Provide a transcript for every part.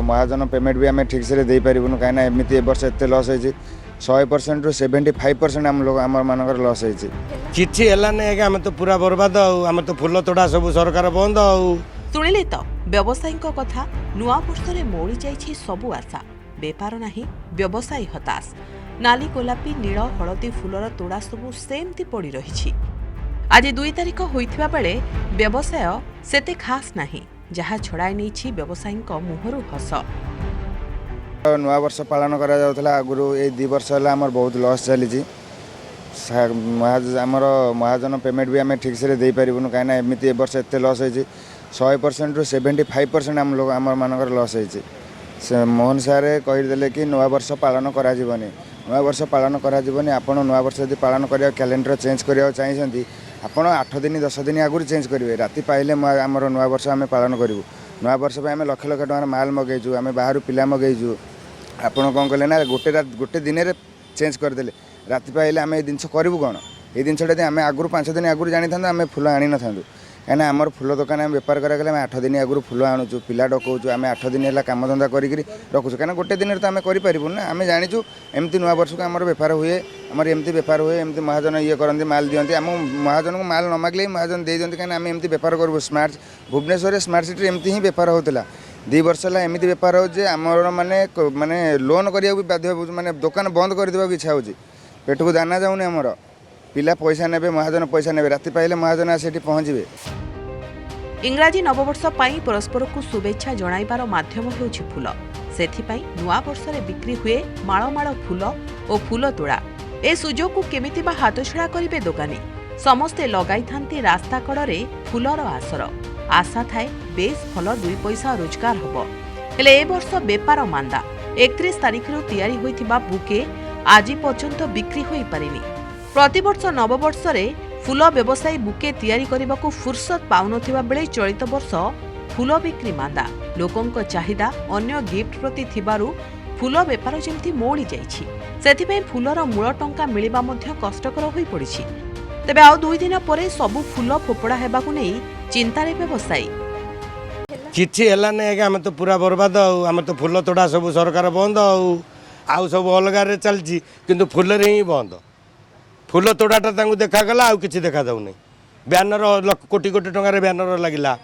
महाजन payment भी आम ठीक से दे पारूँ कहीं एमती ए वर्ष एत लस हो 100% रू 75% आम लोग आम मान लस हो किसी है आम तो पूरा बर्बाद आम तो फुल तोड़ा सब सरकार बंद शुणिले तो व्यवसायी कथा नुआ वर्ष में मोड़ी जाइछि सबु आशा बेपार नाही व्यवसायी हताश नाली गोलापी नील हलदी फुलर तोड़ा सबु सेमती पड़ी रही आज 2 तारिख होइथिबा बेले व्यवसाय सेते खास नाही जहाँ छड़ाई नहीं व्यवसायी मुहरु हस नुआ वर्ष पालन करा जाउथला आगुरु ए 2 वर्ष है आमर बहुत लॉस चली आमर महाजन पेमेंट भी आम ठीक से दे पारूँ कहीं एमती ए वर्ष एत लस हो 100% रू 75% आम लोग आम मान लस हो मोहन सार कहीदेले कि नुआ वर्ष पालन करा नुआ वर्ष पालन करा आपण नुआ वर्ष यदि पालन करा कैलेंडर चेंज करा चाहिए आपण 8 दिन 10 दिन आगुरी चेंज करेंगे राति पाइले आमर नुआ वर्ष आम पालन करूँ नुआ वर्ष आम लक्ष लक्ष टकर माल मगेचु आम बाहर पिला मगेचु आपण कौन कले ना गोटे दिन में चेंज करदे राति पाइले आम जिन करूँ कौन ये जिनटा आम आगुरी 5 दिन आगुरी जानी था आम फुल आनी ना कहीं आमर फुल दुकान आम बेपार करागले 8 दिन आगुरी फुल आणुचु पिला डकाऊँ आम 8 दिन है कम धंदा करी रखुचु कहीं गोटे दिन तो आम करूँ ना आम जाचु एमती नुआ वर्ष को आम बेपार हुए आमर एमती बेपार हुए एमती महाजन ये करते माल दिखती आम महाजन को माल न मागिले महाजन दे दिखती कहीं आम एमती बेपार करूँ स्मार्ट भुवनेश्वर स्मार्ट सिटी एमती ही बेपार होता 2 वर्ष है एमती बेपार हो आमर माने माने लोन करा भी बाध्य माने दुकान बंद कर देवा इच्छा हो पेट को दाना जाऊनी आमर पिला पैसा ने महाजन पैसा ने राति पाइले महाजन आसी पहुँचे इंग्राजी नववर्ष पाई परस्पर को शुभेच्छा जणाइबार माध्यम हेउछि फूल सेथिपाई नुआ वर्ष रे बिक्री हुए माळ माळ फूल और फूल तोड़ा ए सुजोग को केमिति बा हाथछड़ा करिवे दोकानी समस्ते लगाई थांती रास्ता कड़े फूलर आसर आशा थाए बेस भल 2 पैसा रोजगार हबो हेले ए वर्ष बेपार मांदा 31 तारिख रु तैयारी होइथिबा बुके आज पर्यंत बिक्री होई पारिनी प्रतिवर्ष नववर्ष रे फूल व्यवसायी बुके तैयारी करने को फुर्सत पाउनथिबा बेले चलित वर्ष फूल बिक्री मांदा लोकंक चाहिदा अन्य गिफ्ट प्रति थिबारु फूल बेपार जेमती मोड़ी जाइछि सेथिपई फूलर मूल टंका मिलिबा मध्य कष्टकर होई पड़िछि तेबे आउ 2 दिन परे सबु फूल फोपड़ा हेबाकु नै चिंतारे व्यवसायी किसी है आम तो पूरा बर्बाद आम तो फुल तोड़ा सब सरकार बंद आउ सब अलग चलती किंतु फुल ही बंद फुल तोड़ाटा देखागला आउ कि देखा जाऊनी ब्यानर कोटी कोटी टंकार ब्यानर लगिला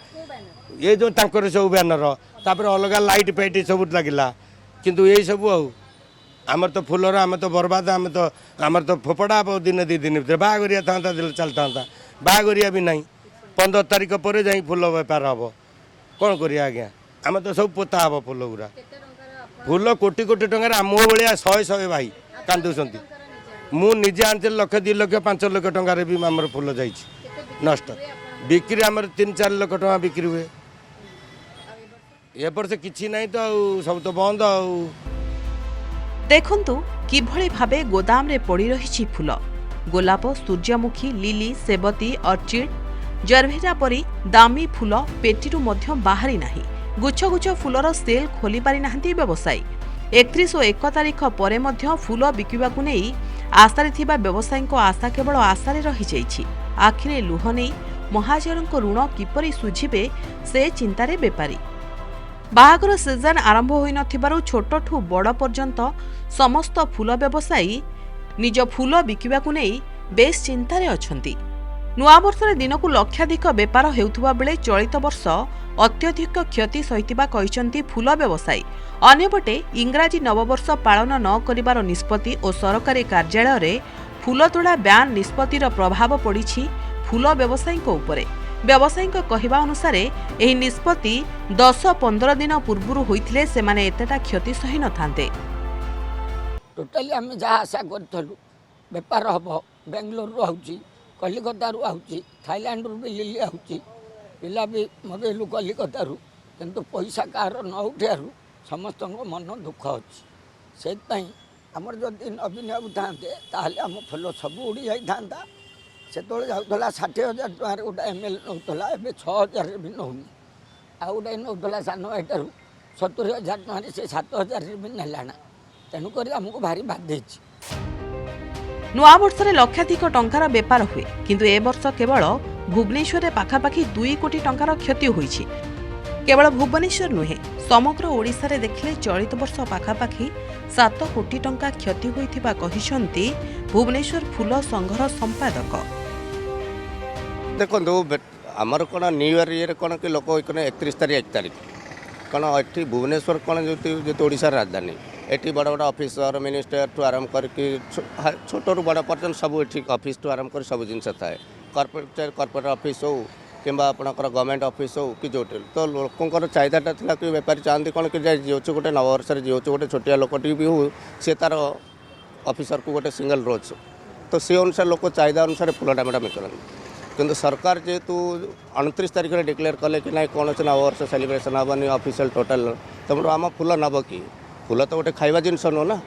ये जो तांकर सब ब्यानर तापर अलग लाइट फाइट सब लगिला किंतु यही सब आमर तो फुलर आम तो बर्बाद आमर तो फोपड़ा दिन 2 दिन भर बागरिया था चलता बागरिया भी नहीं 15 तारिख पर जा फुल बेपार हम कौन करिया आज्ञा आम तो सब पोता हम फुल गुरा फुल कोटी कोटी टंकार आम भाया 100 भाई कांदुंट मु निजे आनते 1 लाख 2 लाख 5 लाख टंकार भी आमर फुल जाइए नष्ट बिक्री आमर 3-4 लाख टଙ୍କା बिक्री हुए ए वर्ष किछि नहीं तो सब तो बंद देखंतु किभଳି भाबे गोदाम रे पड़ी रहिछि फूल गोलाप सूर्यमुखी लिली सेबती अर्चिड जरभेरा परी दामी फूल पेटीरू मध्य बाहरी नाही गुच्छ गुच्छ फूलर सेल खोली पारि नाहंती व्यवसायी 31 और 1 तारिख परे मध्य फूल बिकिबाकु नै आशारे थिबा व्यवसायी आशा केवल आशारे रही जाइछि आखिरे लुह नै महाजनक ऋण किपरि सुझिबे से चिंतारे बेपारी बाहागर सीजन आरंभ होई नथिबारु छोटठू बड़ पर्यंत समस्त फूल व्यवसायी निज फूल बिकिबाकु नै बेस चिंतारे अछंती नुआ वर्ष दिन को लक्षाधिक बेपार हेउथुबा बेले चलित वर्ष अत्यधिक क्षति सहितिबा कहिसंती फूल व्यवसायी अन्यपटे इंग्राजी नववर्ष पालन न करिबार निष्पत्ति और सरकारी कार्यालय रे फूल तोड़ा ब्यान निष्पत्तिर प्रभाव पड़िछि फूल व्यवसायी उपरे व्यवसायी कहवा अनुसार एही निष्पत्ति 10-15 दिन पूर्व होइथिले सेमाने एतेटा क्षति सही न थांते टोटाली आम जहाँ आशा करूँ बेपार हम बेंगलोर आउची कलिकता आउची थाईलैंड भी लिली आउची पिला भी मगेलु कलिकता किंतु पैसा कार न उठारू समस्त मन दुख अच्छी से आमर जदि नवीन बाबू था आम फुल सब उड़ी जाता से जाऊला 60,000 टकर गोटे एमएल नौला ए 6,000 भी नौनी आ गोटे नौला सान एटारू 70,000 टकर से 7,000 भी नेलाना तेणुक आमको भारी बाधे नुआ वर्ष में लक्षाधिक टंकार बेपार हुए किंतु ए वर्ष केवल भुवनेश्वर पाखापाखि 2 कोटी टंकार क्षति होइछि केवल भुवनेश्वर नुहे समग्र ओडिशा देखिले चलित वर्ष पाखापाखि 7 कोटी टंका क्षति होइथिबा कहिसंती भुवनेश्वर फूल संघर संपादक। देखो आमर कौन न्यू इयर ये कौन कि लोक 31 तारीख 1 तारीख कौन ये भुवनेश्वर कौन जो ओडिशा राजधानी एटी बड़ बड़ ऑफिसर मिनिस्टर ठू आरंभ करके छोट रू बड़ पर्यटन सब ये ऑफिस ठू आरंभ कर सब जिनस थाए कॉर्पोरेट ऑफिस हो कि आपंकर गवर्नमेंट ऑफिस हो कि जो तो लोकर चाहिदाटा था कि बेपारी चाहती कौन कि जीवु गोटे नववर्ष जीवु गोटे छोटिया लोकटी भी हो सी तार ऑफिसर को गोटे सिंगल रोज तो से अनुसार लोक चाहिदा अनुसार फुलटा मैडम करते किंतु सरकार जेहेतु 29 तारीख में डिक्लेयर कले कि ना कौन नववर्ष सेलिब्रेशन हेनी ऑफिशियल टोटाल तुम आम फुल नब कि फुल तो गोटे खाଇବା जिनस नुह ना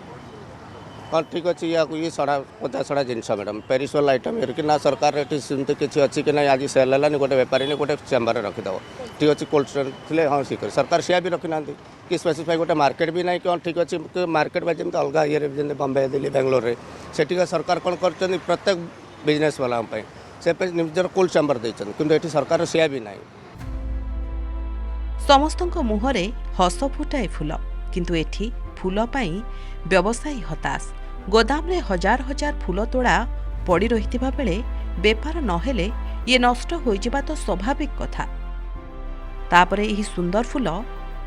हाँ ठीक अच्छे या ये सड़ा 50 जिनस मैडम पेरिशल आइटम कि ना सरकार ये सेमती किसी अच्छी कि ना आज सेल है गोटे बेपारी गोटे चेम्बर रखीदेव ठीक अच्छे कोल्ड स्टोर थे हाँ सी सरकार सी भी रखी ना कि स्पेसीफाई गोटे मार्केट भी ना कौन ठीक अच्छे मार्केट बाई जमी अलग ये बम्बे दिल्ली बेंगलोर से सरकार कौन कर प्रत्येक बिजनेस वाला से निजर कोल्ड चेम्बर देते कि ये सरकार सी भी ना समस्तଙ୍କ मुहरे हस फुटाए फूल किंतु एठी फूल पाई व्यवसायी हताश। गोदाम रे हजार हजार फूल तोड़ा पड़ी रहिथिबा बेले बेपार नहेले ये नष्ट होइजिबा तो स्वाभाविक कथा। तापरे एही सुंदर फूल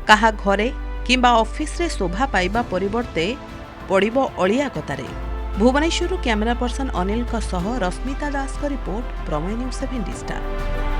काहा घरे किंबा ऑफिस रे शोभा पाइबा परिवर्ते पड़िबो अलिया कतारे। भुवनेश्वर कैमरा पर्सन अनिल सह रश्मिता दास का रिपोर्ट प्रमेय न्यूज 7 स्टार।